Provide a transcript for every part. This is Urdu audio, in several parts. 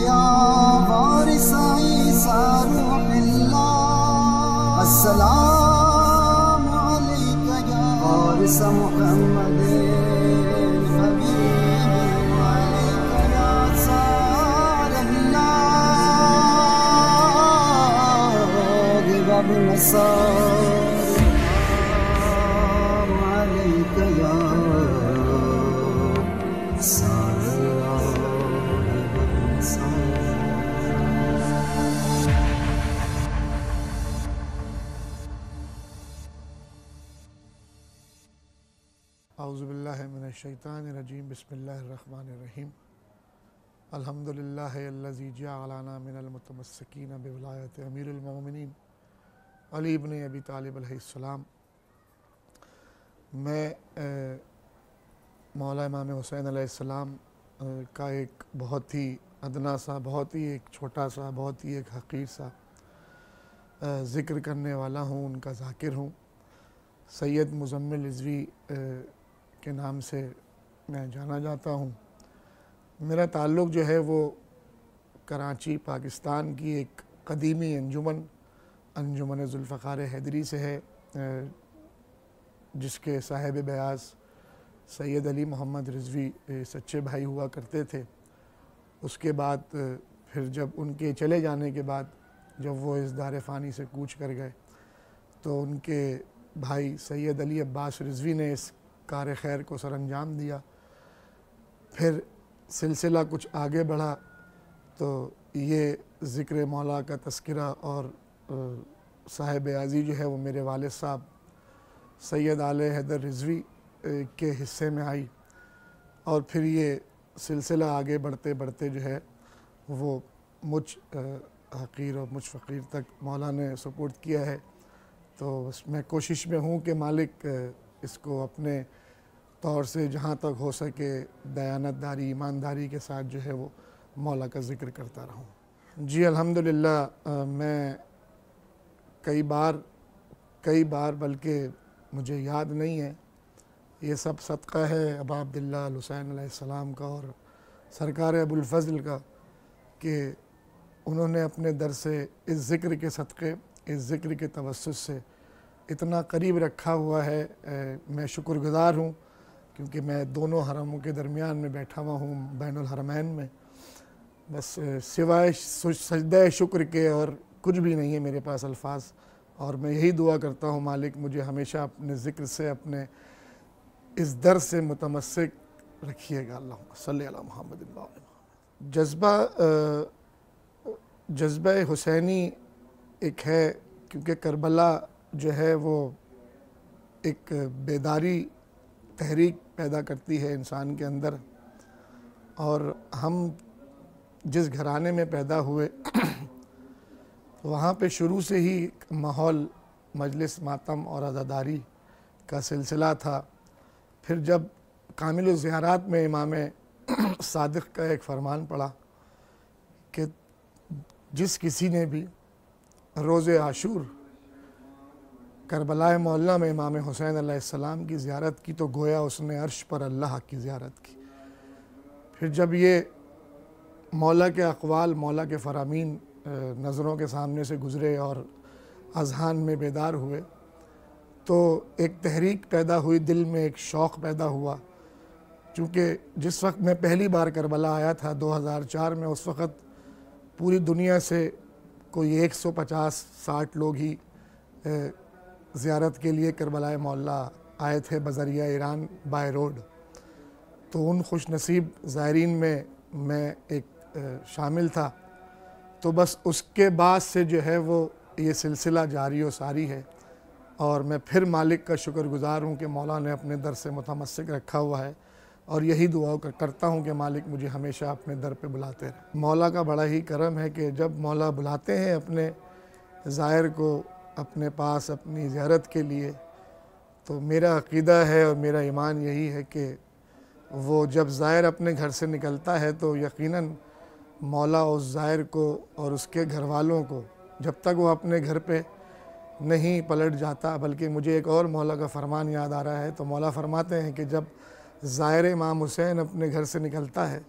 يا وارث عيسى روح الله السلام عليك يا وارث محمد حبيبي وعليك يا صار الله باب النصارى السلام عليك يا صار الله باب النصارى. اعوذ باللہ من الشیطان الرجیم بسم اللہ الرحمن الرحیم الحمدللہ الذی جعلنا من المتمسکین بولایت امیر المومنین علی ابن ابی طالب علیہ السلام. میں مولا امام حسین علیہ السلام کا ایک بہت ہی ادنا سا، بہت ہی ایک چھوٹا سا، بہت ہی ایک حقیر سا ذکر کرنے والا ہوں، ان کا ذاکر ہوں. سید مزمل رضوی کے نام سے میں جانا جاتا ہوں. میرا تعلق جو ہے وہ کراچی پاکستان کی ایک قدیمی انجمن ذوالفقار حیدری سے ہے، جس کے صاحب بیاض سید علی محمد رضوی سچے بھائی ہوا کرتے تھے. اس کے بعد پھر جب ان کے چلے جانے کے بعد جب وہ اس دار فانی سے کوچ کر گئے تو ان کے بھائی سید علی عباس رضوی نے اس کار خیر کو سر انجام دیا. پھر سلسلہ کچھ آگے بڑھا تو یہ ذکر مولا کا تذکرہ اور صاحب اعزی جو ہے وہ میرے والد صاحب سید آل حیدر رضوی کے حصے میں آئی، اور پھر یہ سلسلہ آگے بڑھتے بڑھتے جو ہے وہ مجھ حقیر اور مجھ فقیر تک مولا نے سپورٹ کیا ہے. تو بس میں کوشش میں ہوں کہ مالک اس کو اپنے طور سے جہاں تک ہو سکے دیانت داری، ایمانداری کے ساتھ جو ہے وہ مولا کا ذکر کرتا رہوں. جی الحمدللہ میں کئی بار بلکہ مجھے یاد نہیں ہے، یہ سب صدقہ ہے ابا عبداللہ الحسین علیہ السلام کا اور سرکار ابوالفضل کا کہ انہوں نے اپنے در سے اس ذکر کے صدقے، اس ذکر کے توسط سے اتنا قریب رکھا ہوا ہے. میں شکر گزار ہوں کیونکہ میں دونوں حرموں کے درمیان میں بیٹھا ہوا ہوں، بین الحرمین میں. بس سوائے سجدہ شکر کے اور کچھ بھی نہیں ہے میرے پاس الفاظ، اور میں یہی دعا کرتا ہوں مالک مجھے ہمیشہ اپنے ذکر سے، اپنے اس در سے متمسک رکھیے گا. اللہم صلی علی محمد. جذبہ حسینی ایک ہے، کیونکہ کربلا جو ہے وہ ایک بیداری تحریک پیدا کرتی ہے انسان کے اندر. اور ہم جس گھرانے میں پیدا ہوئے وہاں پہ شروع سے ہی ماحول مجلس ماتم اور عزاداری کا سلسلہ تھا. پھر جب کامل الزیارات میں امام صادق کا ایک فرمان پڑا کہ جس کسی نے بھی روز عاشور کربلا معلیٰ میں امام حسین علیہ السلام کی زیارت کی تو گویا اس نے عرش پر اللہ کی زیارت کی. پھر جب یہ مولا کے اقوال، مولا کے فرامین نظروں کے سامنے سے گزرے اور اذہان میں بیدار ہوئے تو ایک تحریک پیدا ہوئی، دل میں ایک شوق پیدا ہوا. چونکہ جس وقت میں پہلی بار کربلا آیا تھا 2004 میں، اس وقت پوری دنیا سے کوئی 150-60 لوگ ہی زیارت کے لیے کربلا معلیٰ آئے تھے بذریعہ ایران بائی روڈ. تو ان خوش نصیب زائرین میں ایک شامل تھا. تو بس اس کے بعد سے جو ہے وہ یہ سلسلہ جاری و ساری ہے، اور میں پھر مالک کا شکر گزار ہوں کہ مولا نے اپنے در سے متمسک رکھا ہوا ہے، اور یہی دعا کرتا ہوں کہ مالک مجھے ہمیشہ اپنے در پہ بلاتے رہے. مولا کا بڑا ہی کرم ہے کہ جب مولا بلاتے ہیں اپنے زائر کو اپنے پاس اپنی زیارت کے لیے، تو میرا عقیدہ ہے اور میرا ایمان یہی ہے کہ وہ جب زائر اپنے گھر سے نکلتا ہے تو یقیناً مولا اس زائر کو اور اس کے گھر والوں کو جب تک وہ اپنے گھر پہ نہیں پلٹ جاتا. بلکہ مجھے ایک اور مولا کا فرمان یاد آ رہا ہے. تو مولا فرماتے ہیں کہ جب زائر امام حسین اپنے گھر سے نکلتا ہے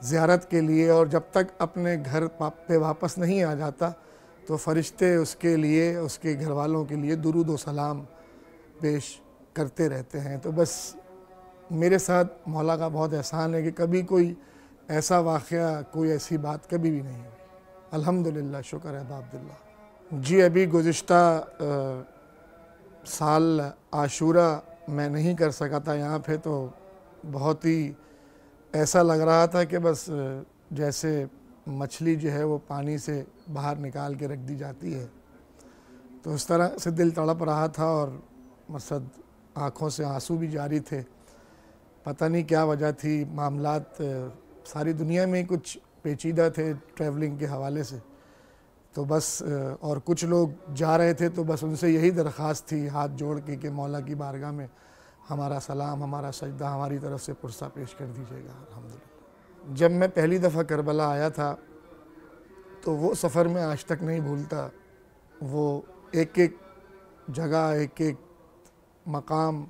زیارت کے لیے، اور جب تک اپنے گھر پہ واپس نہیں آ جاتا تو فرشتے اس کے لیے، اس کے گھر والوں کے لیے درود و سلام پیش کرتے رہتے ہیں۔ تو بس میرے ساتھ مولا کا بہت احسان ہے کہ کبھی کوئی ایسا واقعہ، کوئی ایسی بات کبھی بھی نہیں ہوئی، الحمدللہ، شکر ہے با عبداللہ۔ جی ابھی گزشتہ سال عاشورہ میں نہیں کر سکا تھا یہاں پہ، تو بہت ہی ایسا لگ رہا تھا کہ بس جیسے مچھلی جو ہے وہ پانی سے باہر نکال کے رکھ دی جاتی ہے، تو اس طرح سے دل تڑپ رہا تھا اور مقصد آنکھوں سے آنسو بھی جاری تھے۔ پتہ نہیں کیا وجہ تھی، معاملات ساری دنیا میں کچھ پیچیدہ تھے ٹریولنگ کے حوالے سے، تو بس اور کچھ لوگ جا رہے تھے، تو بس ان سے یہی درخواست تھی ہاتھ جوڑ کے کہ مولا کی بارگاہ میں ہمارا سلام، ہمارا سجدہ ہماری طرف سے پرسہ پیش کر دیجیے گا الحمدللہ۔ جب میں پہلی دفعہ کربلا آیا تھا تو وہ سفر میں آج تک نہیں بھولتا، وہ ایک ایک جگہ، ایک ایک مقام،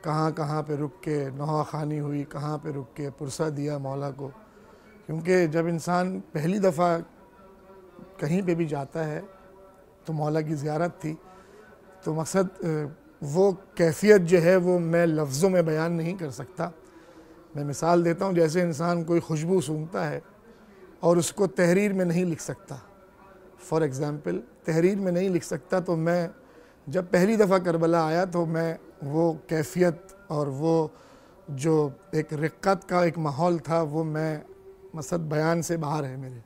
کہاں کہاں پہ رک کے نوحہ خوانی ہوئی، کہاں پہ رک کے پرسہ دیا مولا کو، کیونکہ جب انسان پہلی دفعہ کہیں پہ بھی جاتا ہے تو مولا کی زیارت تھی، تو مقصد وہ کیفیت جو ہے وہ میں لفظوں میں بیان نہیں کر سکتا۔ میں مثال دیتا ہوں، جیسے انسان کوئی خوشبو سونگھتا ہے اور اس کو تحریر میں نہیں لکھ سکتا، فار ایگزامپل تحریر میں نہیں لکھ سکتا، تو میں جب پہلی دفعہ کربلا آیا تو میں وہ کیفیت اور وہ جو ایک رقت کا ایک ماحول تھا وہ میں مقصد بیان سے باہر ہے میرے۔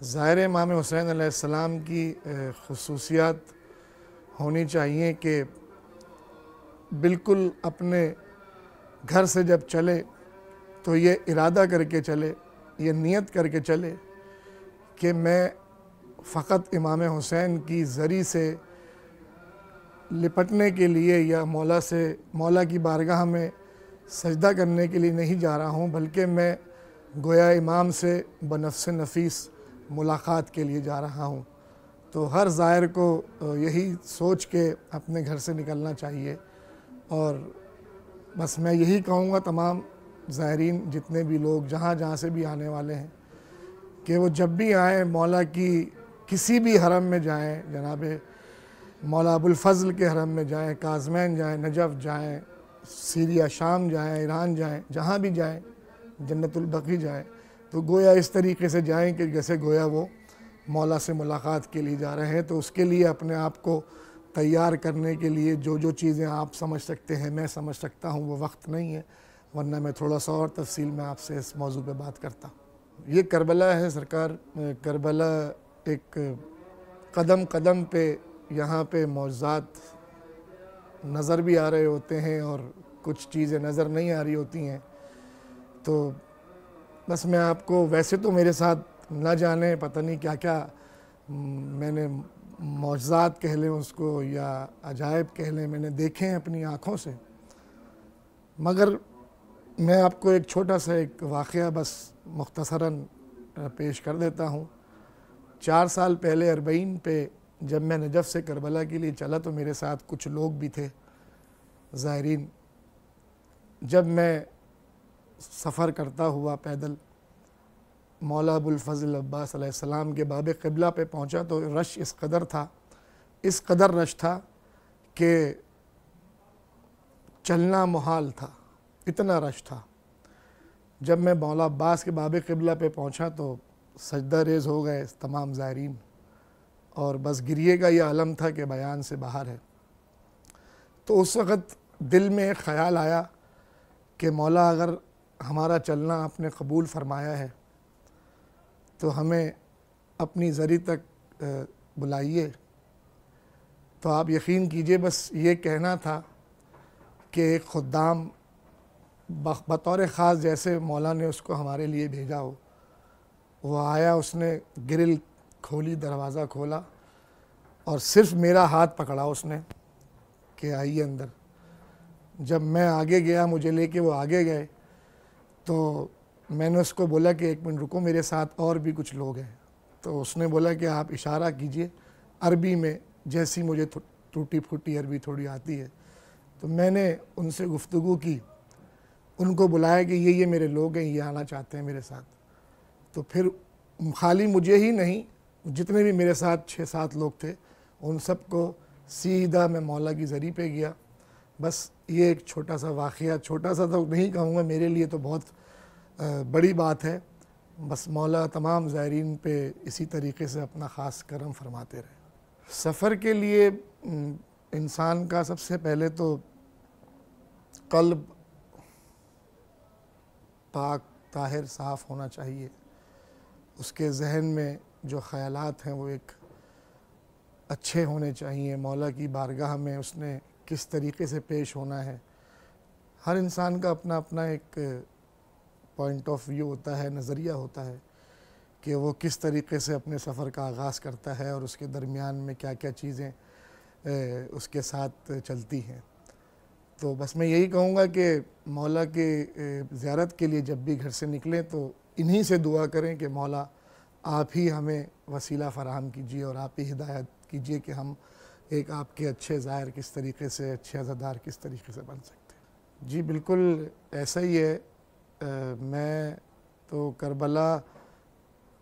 ظاہر امام حسین علیہ السلام کی خصوصیات ہونی چاہیے کہ بالکل اپنے گھر سے جب چلے تو یہ ارادہ کر کے چلے، یہ نیت کر کے چلے کہ میں فقط امام حسین کی زری سے لپٹنے کے لیے یا مولا کی بارگاہ میں سجدہ کرنے کے لیے نہیں جا رہا ہوں، بلکہ میں گویا امام سے بنفس نفیس ملاقات کے لیے جا رہا ہوں۔ تو ہر زائر کو یہی سوچ کے اپنے گھر سے نکلنا چاہیے، اور بس میں یہی کہوں گا تمام زائرین جتنے بھی لوگ جہاں جہاں سے بھی آنے والے ہیں کہ وہ جب بھی آئیں مولا کی کسی بھی حرم میں جائیں، جناب مولا ابوالفضل کے حرم میں جائیں، کاظمین جائیں، نجف جائیں، سیریا شام جائیں، ایران جائیں، جہاں بھی جائیں، جنت البقیع جائیں، تو گویا اس طریقے سے جائیں کہ جیسے گویا وہ مولا سے ملاقات کے لیے جا رہے ہیں۔ تو اس کے لیے اپنے آپ کو تیار کرنے کے لیے جو چیزیں آپ سمجھ سکتے ہیں، میں سمجھ سکتا ہوں، وہ وقت نہیں ہے، ورنہ میں تھوڑا سا اور تفصیل میں آپ سے اس موضوع پہ بات کرتا ہوں۔ یہ کربلا ہے سرکار، کربلا ایک قدم قدم پہ یہاں پہ معجزات نظر بھی آ رہے ہوتے ہیں اور کچھ چیزیں نظر نہیں آ رہی ہوتی ہیں، تو بس میں آپ کو، ویسے تو میرے ساتھ نہ جانے پتہ نہیں کیا کیا میں نے معجزات کہہ لیں اس کو یا عجائب کہہ لیں، میں نے دیکھے ہیں اپنی آنکھوں سے، مگر میں آپ کو ایک چھوٹا سا ایک واقعہ بس مختصراً پیش کر دیتا ہوں۔ 4 سال پہلے 40 پہ جب میں نجف سے کربلا کے لیے چلا تو میرے ساتھ کچھ لوگ بھی تھے زائرین۔ جب میں سفر کرتا ہوا پیدل مولا ابوالفضل عباس علیہ السلام کے باب قبلہ پہ پہنچا تو رش اس قدر رش تھا کہ چلنا محال تھا، اتنا رش تھا۔ جب میں مولا عباس کے باب قبلہ پہ پہنچا تو سجدہ ریز ہو گئے تمام زائرین، اور بس گریے کا یہ عالم تھا کہ بیان سے باہر ہے۔ تو اس وقت دل میں ایک خیال آیا کہ مولا اگر ہمارا چلنا آپ نے قبول فرمایا ہے تو ہمیں اپنی زری تک بلائیے۔ تو آپ یقین کیجئے بس یہ کہنا تھا کہ ایک خدام بطور خاص جیسے مولا نے اس کو ہمارے لیے بھیجا ہو، وہ آیا، اس نے گرل کھولی، دروازہ کھولا اور صرف میرا ہاتھ پکڑا اس نے کہ آئیے اندر۔ جب میں آگے گیا، مجھے لے کے وہ آگے گئے، تو میں نے اس کو بولا کہ 1 منٹ رکو، میرے ساتھ اور بھی کچھ لوگ ہیں۔ تو اس نے بولا کہ آپ اشارہ کیجئے عربی میں، جیسی مجھے ٹوٹی پھوٹی عربی تھوڑی آتی ہے۔ تو میں نے ان سے گفتگو کی، ان کو بلایا کہ یہ میرے لوگ ہیں، یہ آنا چاہتے ہیں میرے ساتھ۔ تو پھر خالی مجھے ہی نہیں، جتنے بھی میرے ساتھ 6-7 لوگ تھے ان سب کو سیدھا میں مولا کی زری پہ گیا۔ بس یہ ایک چھوٹا سا واقعہ، چھوٹا سا تو نہیں کہوں گا، میرے لیے تو بہت بڑی بات ہے۔ بس مولا تمام زائرین پہ اسی طریقے سے اپنا خاص کرم فرماتے رہے۔ سفر کے لیے انسان کا سب سے پہلے تو قلب پاک طاہر صاف ہونا چاہیے، اس کے ذہن میں جو خیالات ہیں وہ ایک اچھے ہونے چاہیے، مولا کی بارگاہ میں اس نے کس طریقے سے پیش ہونا ہے۔ ہر انسان کا اپنا اپنا ایک پوائنٹ آف ویو ہوتا ہے، نظریہ ہوتا ہے کہ وہ کس طریقے سے اپنے سفر کا آغاز کرتا ہے اور اس کے درمیان میں کیا کیا چیزیں اس کے ساتھ چلتی ہیں۔ تو بس میں یہی کہوں گا کہ مولا کے زیارت کے لیے جب بھی گھر سے نکلیں تو انہی سے دعا کریں کہ مولا آپ ہی ہمیں وسیلہ فراہم کیجیے اور آپ ہی ہدایت کیجیے کہ ہم ایک آپ کے اچھے زائر کس طریقے سے، اچھے عزادار کس طریقے سے بن سکتے ہیں۔ جی بالکل ایسا ہی ہے۔ میں تو کربلا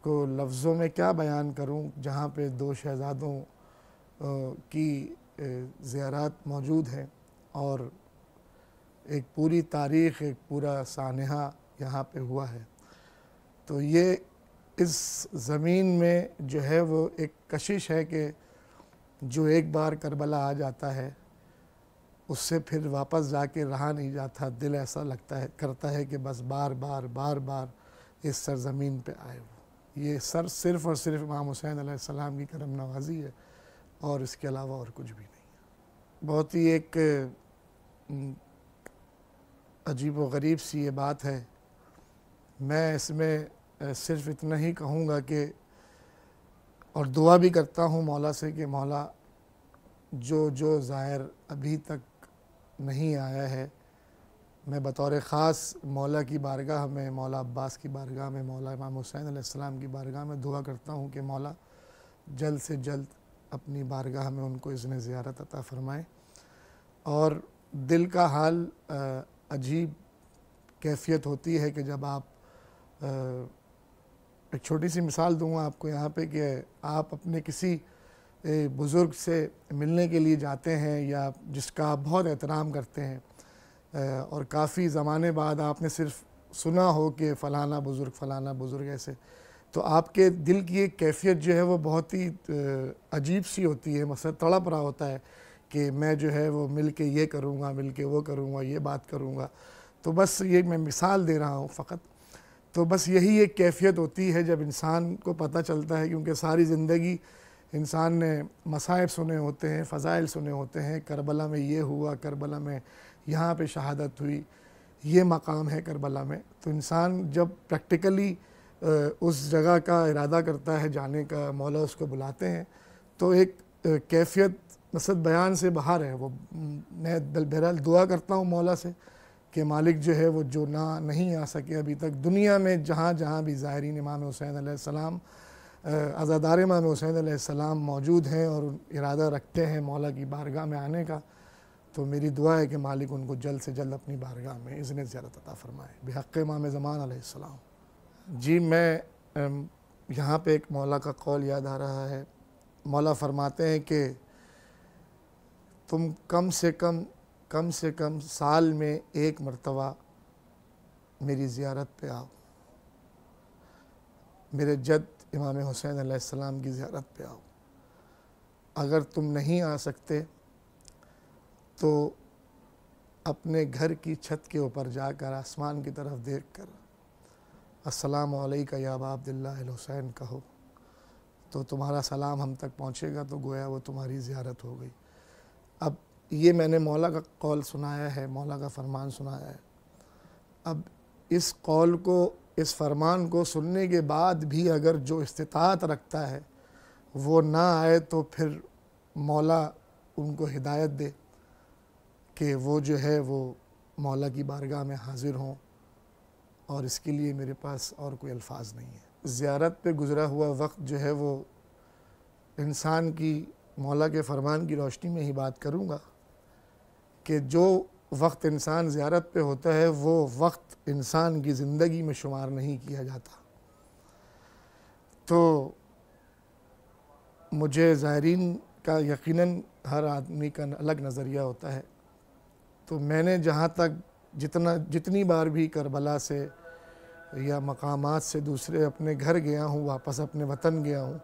کو لفظوں میں کیا بیان کروں، جہاں پہ 2 شہزادوں کی زیارات موجود ہیں اور ایک پوری تاریخ، ایک پورا سانحہ یہاں پہ ہوا ہے۔ تو یہ اس زمین میں جو ہے وہ ایک کشش ہے کہ جو ایک بار کربلا آ جاتا ہے اس سے پھر واپس جا کے رہا نہیں جاتا، دل ایسا لگتا ہے، کرتا ہے کہ بس بار بار اس سرزمین پہ آئے وہ۔ یہ صرف اور صرف امام حسین علیہ السلام کی کرم نوازی ہے اور اس کے علاوہ اور کچھ بھی نہیں ہے۔ بہت ہی ایک عجیب و غریب سی یہ بات ہے۔ میں اس میں صرف اتنا ہی کہوں گا کہ اور دعا بھی کرتا ہوں مولا سے کہ مولا جو زائر ابھی تک نہیں آیا ہے، میں بطور خاص مولا کی بارگاہ میں، مولا عباس کی بارگاہ میں، مولا امام حسین علیہ السلام کی بارگاہ میں دعا کرتا ہوں کہ مولا جلد سے جلد اپنی بارگاہ میں ان کو اذن زیارت عطا فرمائے۔ اور دل کا حال عجیب کیفیت ہوتی ہے کہ جب آپ ایک چھوٹی سی مثال دوں گا آپ کو یہاں پہ کہ آپ اپنے کسی بزرگ سے ملنے کے لیے جاتے ہیں یا جس کا آپ بہت احترام کرتے ہیں اور کافی زمانے بعد آپ نے صرف سنا ہو کہ فلانا بزرگ ایسے، تو آپ کے دل کی ایک کیفیت جو ہے وہ بہت ہی عجیب سی ہوتی ہے، مثلا تڑپ رہا ہوتا ہے کہ میں جو ہے وہ مل کے یہ کروں گا، مل کے وہ کروں گا، یہ بات کروں گا۔ تو بس یہ میں مثال دے رہا ہوں فقط۔ تو بس یہی ایک کیفیت ہوتی ہے جب انسان کو پتہ چلتا ہے، کیونکہ ساری زندگی انسان نے مصائب سنے ہوتے ہیں، فضائل سنے ہوتے ہیں، کربلا میں یہ ہوا، کربلا میں یہاں پہ شہادت ہوئی، یہ مقام ہے کربلا میں۔ تو انسان جب پریکٹیکلی اس جگہ کا ارادہ کرتا ہے جانے کا، مولا اس کو بلاتے ہیں، تو ایک کیفیت مثلا بیان سے باہر ہے وہ۔ میں بہرحال دعا کرتا ہوں مولا سے کہ مالک جو ہے وہ جو نہیں آ سکے ابھی تک، دنیا میں جہاں بھی زائرین امام حسین علیہ السلام، عزادار امام حسین علیہ السلام موجود ہیں اور ارادہ رکھتے ہیں مولا کی بارگاہ میں آنے کا، تو میری دعا ہے کہ مالک ان کو جلد سے جلد اپنی بارگاہ میں اذن زیارت عطا فرمائے بحق امام زمان علیہ السلام۔ جی میں یہاں پہ ایک مولا کا قول یاد آ رہا ہے۔ مولا فرماتے ہیں کہ تم کم سے کم سال میں ایک مرتبہ میری زیارت پہ آؤ، میرے جد امام حسین علیہ السلام کی زیارت پہ آؤ۔ اگر تم نہیں آ سکتے تو اپنے گھر کی چھت کے اوپر جا کر آسمان کی طرف دیکھ کر السلام علیکہ یا ابا عبداللہ الحسین کہو، تو تمہارا سلام ہم تک پہنچے گا، تو گویا وہ تمہاری زیارت ہو گئی۔ اب یہ میں نے مولا کا قول سنایا ہے، مولا کا فرمان سنایا ہے۔ اب اس قول کو، اس فرمان کو سننے کے بعد بھی اگر جو استطاعت رکھتا ہے وہ نہ آئے تو پھر مولا ان کو ہدایت دے کہ وہ جو ہے وہ مولا کی بارگاہ میں حاضر ہوں، اور اس کے لیے میرے پاس اور کوئی الفاظ نہیں ہے۔ زیارت پہ گزرا ہوا وقت جو ہے وہ انسان کی، مولا کے فرمان کی روشنی میں ہی بات کروں گا کہ جو وقت انسان زیارت پہ ہوتا ہے وہ وقت انسان کی زندگی میں شمار نہیں کیا جاتا۔ تو مجھے زائرین کا یقیناً ہر آدمی کا الگ نظریہ ہوتا ہے، تو میں نے جہاں تک جتنی بار بھی کربلا سے یا مقامات سے دوسرے اپنے گھر گیا ہوں، واپس اپنے وطن گیا ہوں،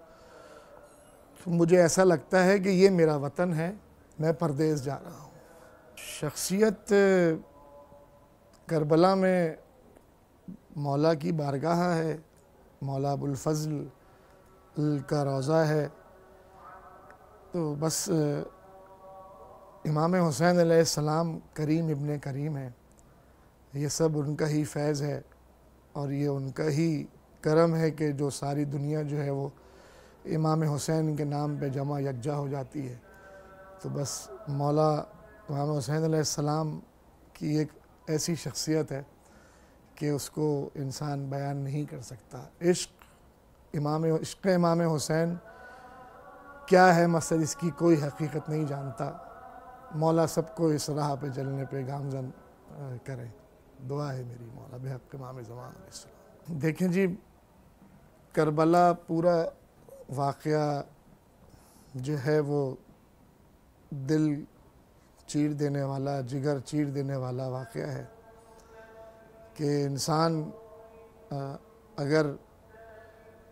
تو مجھے ایسا لگتا ہے کہ یہ میرا وطن ہے، میں پردیس جا رہا ہوں۔ شخصیت کربلا میں مولا کی بارگاہ ہے، مولا ابوالفضل کا روضہ ہے، تو بس امام حسین علیہ السلام کریم ابن کریم ہے، یہ سب ان کا ہی فیض ہے اور یہ ان کا ہی کرم ہے کہ جو ساری دنیا جو ہے وہ امام حسین کے نام پہ جمع یکجا ہو جاتی ہے۔ تو بس مولا امام حسین علیہ السلام کی ایک ایسی شخصیت ہے کہ اس کو انسان بیان نہیں کر سکتا۔ عشق امام حسین کیا ہے مقصد اس کی کوئی حقیقت نہیں جانتا۔ مولا سب کو اس راہ پہ چلنے پہ گامزن کرے، دعا ہے میری مولا بحق امام زمان علیہ السلام۔ دیکھیں جی، کربلا پورا واقعہ جو ہے وہ دل چیر دینے والا، جگر چیر دینے والا واقعہ ہے کہ انسان اگر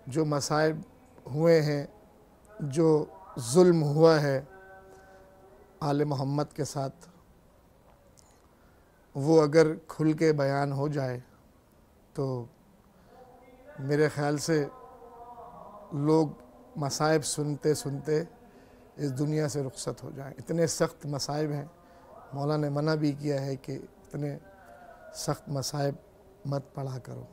جو مصائب ہوئے ہیں، جو ظلم ہوا ہے آل محمد کے ساتھ، وہ اگر کھل کے بیان ہو جائے تو میرے خیال سے لوگ مصائب سنتے سنتے اس دنیا سے رخصت ہو جائیں۔ اتنے سخت مصائب ہیں، مولا نے منع بھی کیا ہے کہ اتنے سخت مصائب مت پڑھا کرو۔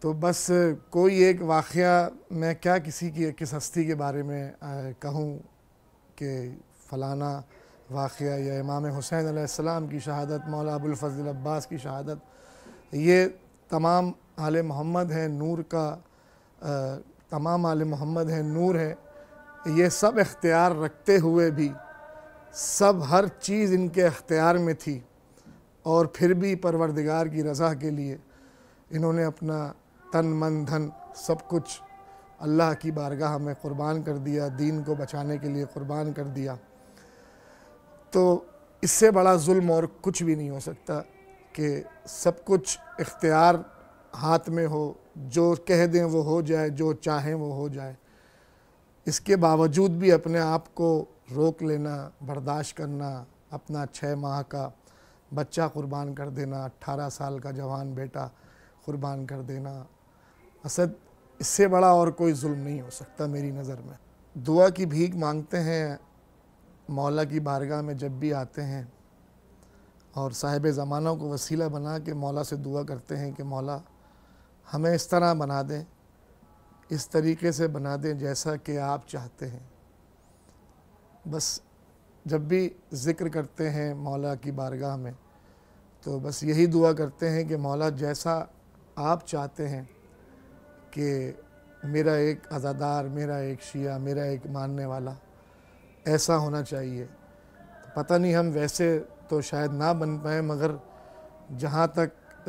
تو بس کوئی ایک واقعہ، میں کیا کس ہستی کے بارے میں کہوں کہ فلانا واقعہ یا امام حسین علیہ السلام کی شہادت، مولا ابوالفضل عباس کی شہادت، یہ تمام آل محمد ہیں، نور کا تمام آل محمد ہیں، نور ہے، یہ سب اختیار رکھتے ہوئے بھی، سب ہر چیز ان کے اختیار میں تھی، اور پھر بھی پروردگار کی رضا کے لیے انہوں نے اپنا تن من دھن سب کچھ اللہ کی بارگاہ میں قربان کر دیا، دین کو بچانے کے لیے قربان کر دیا۔ تو اس سے بڑا ظلم اور کچھ بھی نہیں ہو سکتا کہ سب کچھ اختیار ہاتھ میں ہو، جو کہہ دیں وہ ہو جائے، جو چاہیں وہ ہو جائے، اس کے باوجود بھی اپنے آپ کو روک لینا، برداشت کرنا، اپنا 6 ماہ کا بچہ قربان کر دینا، 18 سال کا جوان بیٹا قربان کر دینا، اسد اس سے بڑا اور کوئی ظلم نہیں ہو سکتا میری نظر میں۔ دعا کی بھیک مانگتے ہیں مولا کی بارگاہ میں جب بھی آتے ہیں، اور صاحب زمانہ کو وسیلہ بنا کے مولا سے دعا کرتے ہیں کہ مولا ہمیں اس طرح بنا دیں، اس طریقے سے بنا دیں جیسا کہ آپ چاہتے ہیں۔ بس جب بھی ذکر کرتے ہیں مولا کی بارگاہ میں تو بس یہی دعا کرتے ہیں کہ مولا جیسا آپ چاہتے ہیں کہ میرا ایک عزادار، میرا ایک شیعہ، میرا ایک ماننے والا ایسا ہونا چاہیے۔ پتہ نہیں ہم ویسے تو شاید نہ بن پائیں، مگر جہاں تک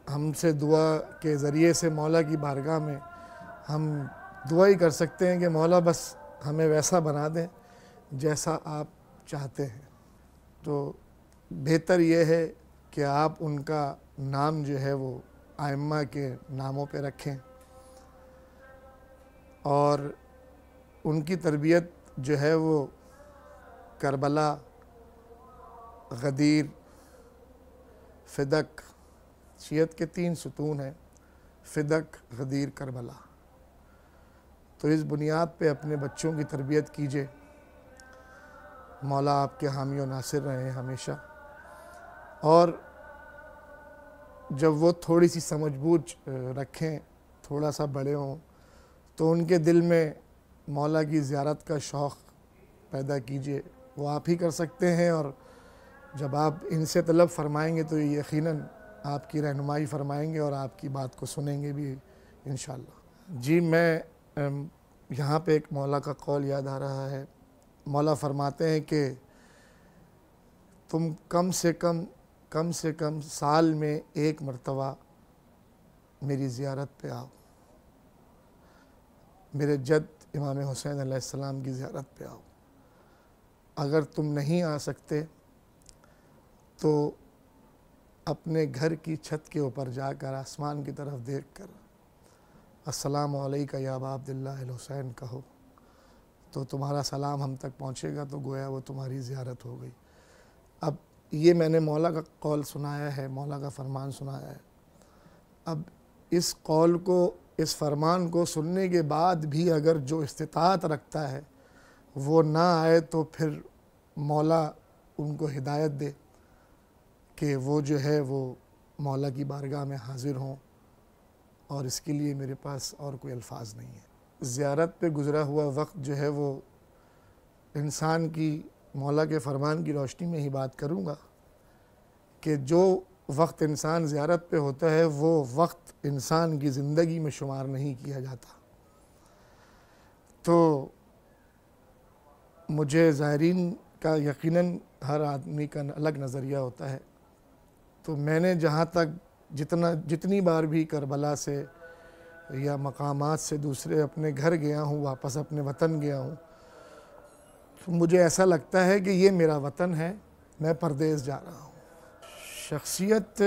ہم سے دعا کے ذریعے سے مولا کی بارگاہ میں ہم دعا ہی کر سکتے ہیں کہ مولا بس ہمیں ویسا بنا دیں جیسا آپ چاہتے ہیں۔ تو بہتر یہ ہے کہ آپ ان کا نام جو ہے وہ ائمہ کے ناموں پہ رکھیں، اور ان کی تربیت جو ہے وہ کربلا، غدیر، فدق، شیعت کے 3 ستون ہیں، فدق، غدیر، کربلا۔ تو اس بنیاد پہ اپنے بچوں کی تربیت کیجیے۔ مولا آپ کے حامی و ناصر رہیں ہمیشہ، اور جب وہ تھوڑی سی سمجھ بوجھ رکھیں، تھوڑا سا بڑے ہوں، تو ان کے دل میں مولا کی زیارت کا شوق پیدا کیجیے۔ وہ آپ ہی کر سکتے ہیں، اور جب آپ ان سے طلب فرمائیں گے تو یقیناً آپ کی رہنمائی فرمائیں گے اور آپ کی بات کو سنیں گے بھی انشاءاللہ۔ جی، میں یہاں پہ ایک مولا کا قول یاد آ رہا ہے۔ مولا فرماتے ہیں کہ تم کم سے کم سال میں 1 مرتبہ میری زیارت پہ آؤ۔ میرے جد امام حسین علیہ السلام کی زیارت پہ آؤ۔ اگر تم نہیں آ سکتے تو اپنے گھر کی چھت کے اوپر جا کر آسمان کی طرف دیکھ کر السلام علیکہ یا ابا عبداللہ الحسین کہو تو تمہارا سلام ہم تک پہنچے گا، تو گویا وہ تمہاری زیارت ہو گئی۔ اب یہ میں نے مولا کا قول سنایا ہے، مولا کا فرمان سنایا ہے۔ اب اس قول کو، اس فرمان کو سننے کے بعد بھی اگر جو استطاعت رکھتا ہے وہ نہ آئے تو پھر مولا ان کو ہدایت دے کہ وہ جو ہے وہ مولا کی بارگاہ میں حاضر ہوں، اور اس کے لیے میرے پاس اور کوئی الفاظ نہیں ہے۔ زیارت پہ گزرا ہوا وقت جو ہے وہ انسان کی، مولا کے فرمان کی روشنی میں ہی بات کروں گا کہ جو وقت انسان زیارت پہ ہوتا ہے وہ وقت انسان کی زندگی میں شمار نہیں کیا جاتا۔ تو مجھے زائرین کا یقیناً ہر آدمی کا الگ نظریہ ہوتا ہے، تو میں نے جہاں تک جتنی بار بھی کربلا سے یا مقامات سے دوسرے اپنے گھر گیا ہوں، واپس اپنے وطن گیا ہوں، تو مجھے ایسا لگتا ہے کہ یہ میرا وطن ہے، میں پردیس جا رہا ہوں۔ شخصیت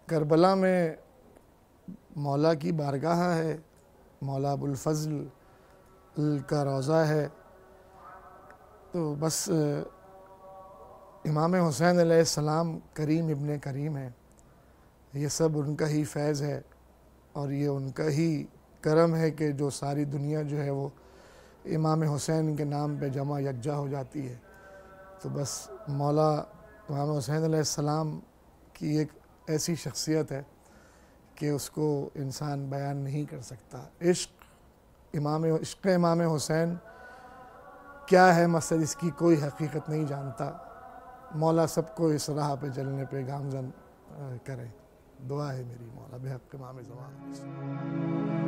کربلا میں مولا کی بارگاہ ہے، مولا ابو الفضل کا روضہ ہے، تو بس امام حسین علیہ السلام کریم ابن کریم ہے، یہ سب ان کا ہی فیض ہے، اور یہ ان کا ہی کرم ہے کہ جو ساری دنیا جو ہے وہ امام حسین کے نام پہ جمع یکجا ہو جاتی ہے۔ تو بس مولا امام حسین علیہ السلام کی ایک ایسی شخصیت ہے کہ اس کو انسان بیان نہیں کر سکتا۔ عشق امام حسین کیا ہے مقصد، اس کی کوئی حقیقت نہیں جانتا۔ مولا سب کو اس راہ پہ چلنے پہ گامزن کرے، دعا ہے میری مولا بحق امام زمان۔